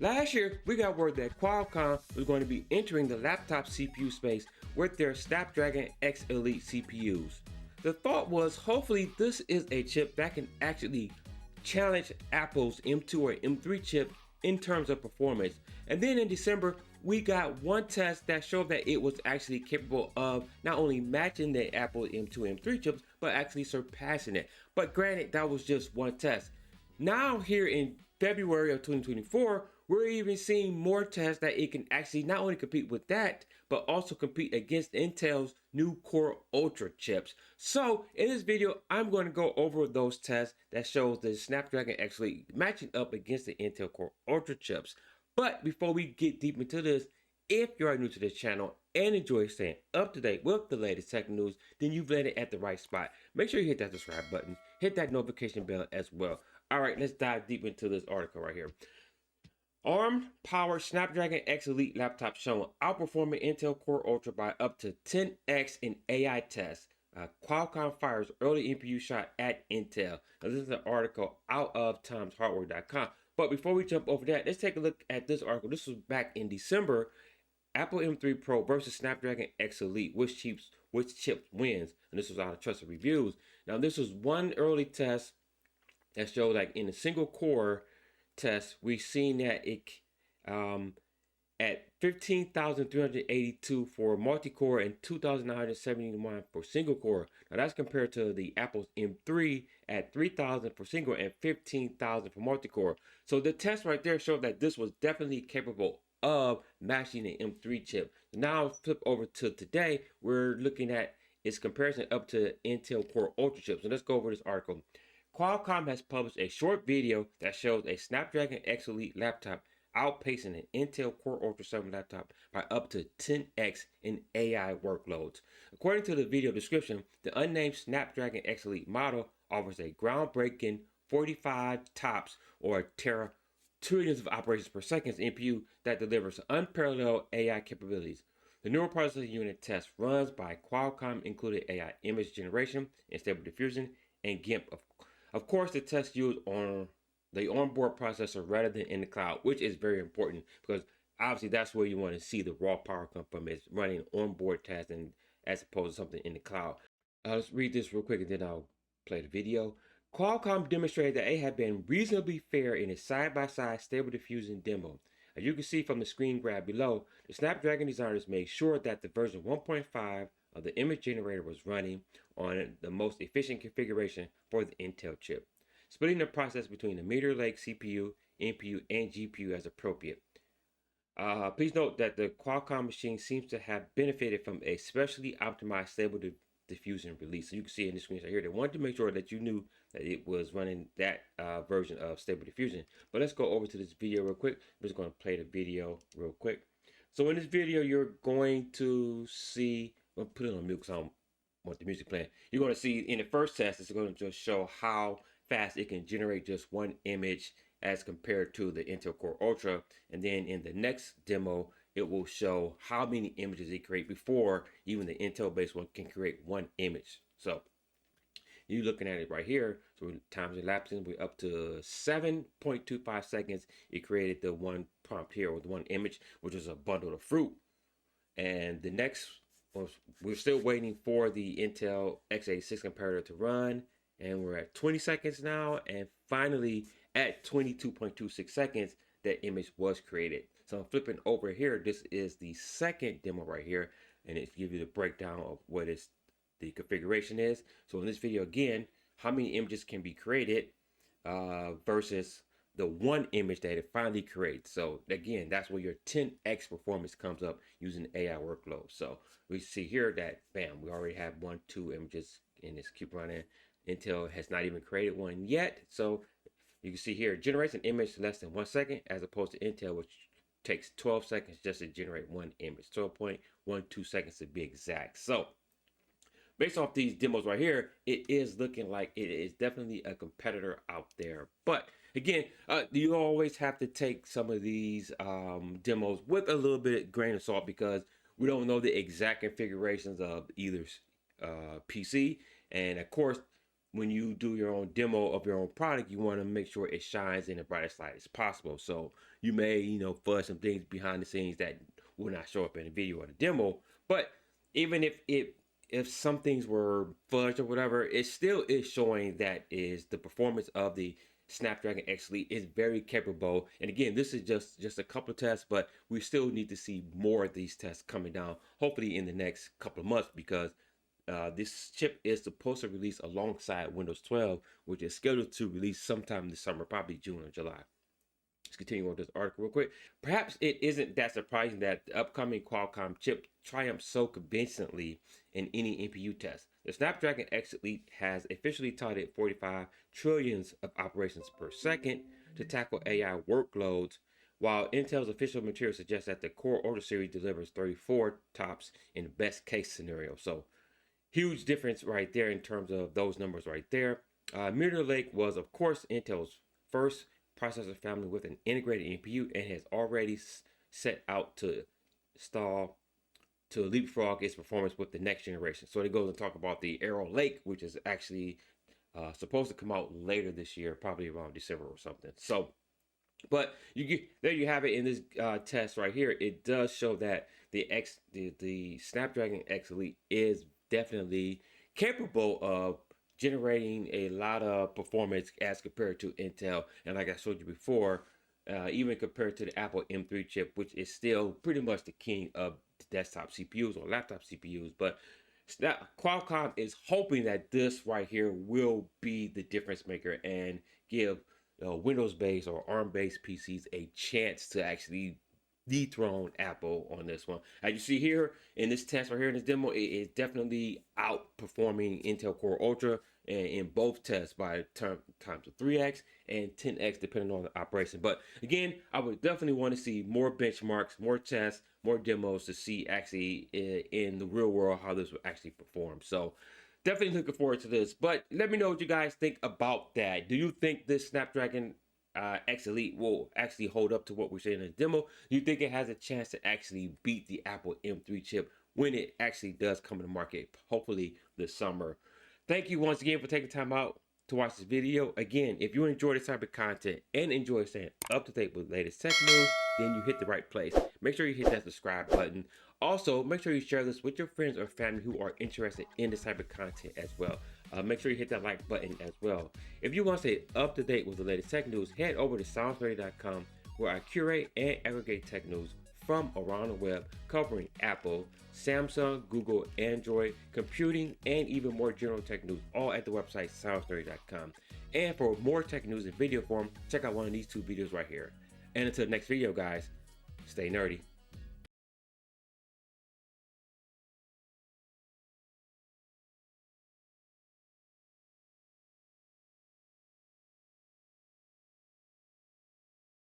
Last year, we got word that Qualcomm was going to be entering the laptop CPU space with their Snapdragon X Elite CPUs. The thought was hopefully this is a chip that can actually challenge Apple's M2 or M3 chip in terms of performance. And then in December, we got one test that showed that it was actually capable of not only matching the Apple M2 M3 chips, but actually surpassing it. But granted, that was just one test. Now here in February of 2024, we're even seeing more tests that it can actually not only compete with that, but also compete against Intel's new Core Ultra chips. So in this video, I'm going to go over those tests that shows the Snapdragon X Elite matching up against the Intel Core Ultra chips. But before we get deep into this, if you are new to this channel and enjoy staying up to date with the latest tech news, then you've landed at the right spot. Make sure you hit that subscribe button, hit that notification bell as well. All right, let's dive deep into this article right here. ARM-powered Snapdragon X Elite laptop shown outperforming Intel Core Ultra by up to 10x in AI tests. Qualcomm fires early NPU shot at Intel. Now, this is an article out of TimesHardware.com. But before we jump over that, let's take a look at this article. This was back in December. Apple M3 Pro versus Snapdragon X Elite. Which chip wins? And this was out of trusted reviews. Now, this was one early test that showed like in a single core test, we've seen that it at 15,382 for multi-core and 2,971 for single core. Now that's compared to the Apple's M3 at 3,000 for single and 15,000 for multi-core. So the test right there showed that this was definitely capable of matching the M3 chip. Now flip over to today, we're looking at its comparison up to Intel Core Ultra chips. So let's go over this article. Qualcomm has published a short video that shows a Snapdragon X Elite laptop outpacing an Intel Core Ultra 7 laptop by up to 10x in AI workloads. According to the video description, the unnamed Snapdragon X Elite model offers a groundbreaking 45 TOPS or trillions of operations per second NPU that delivers unparalleled AI capabilities. The neural processing unit test runs by Qualcomm included AI image generation and stable diffusion and GIMP. Of course, the test used on the onboard processor rather than in the cloud, which is very important because obviously that's where you want to see the raw power come from, is running onboard tests and as opposed to something in the cloud. Let's read this real quick and then I'll play the video. Qualcomm demonstrated that it had been reasonably fair in its side-by-side stable diffusion demo. As you can see from the screen grab below, the Snapdragon designers made sure that the version 1.5 of the image generator was running on the most efficient configuration for the Intel chip, splitting the process between the Meteor Lake CPU, NPU, and GPU as appropriate. Please note that the Qualcomm machine seems to have benefited from a specially optimized stable diffusion release. So you can see in the screen right here, they wanted to make sure that you knew that it was running that version of stable diffusion. But let's go over to this video real quick. I'm just going to play the video real quick. So in this video, you're going to see, I'll put it on mute because I don't want the music playing. You're going to see in the first test, it's going to just show how fast it can generate just one image as compared to the Intel Core Ultra. And then in the next demo, it will show how many images it creates before even the Intel based one can create one image. So you're looking at it right here. So times elapsing, we're up to 7.25 seconds. It created the one prompt here with one image, which is a bundle of fruit. And the next, we're still waiting for the Intel x86 comparator to run. And we're at 20 seconds now. And finally, at 22.26 seconds, that image was created. So I'm flipping over here. This is the second demo right here. And it gives you the breakdown of what the configuration is. So in this video, again, how many images can be created versus the one image that it finally creates. So again, that's where your 10x performance comes up using AI workload. So we see here that, bam, we already have 2 images in this. Keep running. Intel has not even created one yet. So you can see here, it generates an image less than 1 second as opposed to Intel, which takes 12 seconds just to generate one image. 12.12 seconds to be exact. So based off these demos right here, it is looking like it is definitely a competitor out there. But again, you always have to take some of these demos with a little bit of grain of salt because we don't know the exact configurations of either PC. And of course, when you do your own demo of your own product, you want to make sure it shines in the brightest light as possible. So you may, fudge some things behind the scenes that will not show up in the video or the demo. But even if some things were fudged or whatever, it still is showing that is the performance of the Snapdragon X Elite is very capable. And again, this is just a couple of tests, but we still need to see more of these tests coming down, hopefully in the next couple of months, because this chip is supposed to release alongside Windows 12, which is scheduled to release sometime this summer, probably June or July. Let's continue on this article real quick. Perhaps it isn't that surprising that the upcoming Qualcomm chip triumphs so convincingly in any NPU test. The Snapdragon X Elite has officially touted 45 trillions of operations per second to tackle AI workloads, while Intel's official material suggests that the Core Ultra series delivers 34 tops in the best case scenario. So huge difference right there in terms of those numbers right there. Meteor Lake was, of course, Intel's first processor family with an integrated NPU and has already set out to leapfrog its performance with the next generation. So it goes and talk about the Arrow Lake, which is actually supposed to come out later this year, probably around December or something. So, but there you have it in this test right here. It does show that the Snapdragon X Elite is definitely capable of generating a lot of performance as compared to Intel. And like I showed you before, even compared to the Apple M3 chip, which is still pretty much the king of desktop CPUs or laptop CPUs. But Qualcomm is hoping that this right here will be the difference maker and give Windows-based or ARM-based PCs a chance to actually dethrone Apple on this one. As you see here in this test right here in this demo, it is definitely outperforming Intel Core Ultra in both tests by times of 3x and 10x depending on the operation. But again, I would definitely want to see more benchmarks, more tests, more demos to see actually in the real world how this will actually perform. So definitely looking forward to this. But let me know what you guys think about that. Do you think this Snapdragon X Elite will actually hold up to what we're saying in the demo? Do you think it has a chance to actually beat the Apple M3 chip when it actually does come to the market, hopefully this summer? Thank you once again for taking time out to watch this video. Again, if you enjoy this type of content and enjoy staying up to date with the latest tech news, then you hit the right place. Make sure you hit that subscribe button. Also, make sure you share this with your friends or family who are interested in this type of content as well. Make sure you hit that like button as well. If you want to stay up to date with the latest tech news, head over to SoundsNerdy.com, where I curate and aggregate tech news from around the web, covering Apple, Samsung, Google, Android, computing, and even more general tech news, all at the website SoundsNerdy.com. And for more tech news in video form, check out one of these two videos right here. And until the next video, guys, stay nerdy.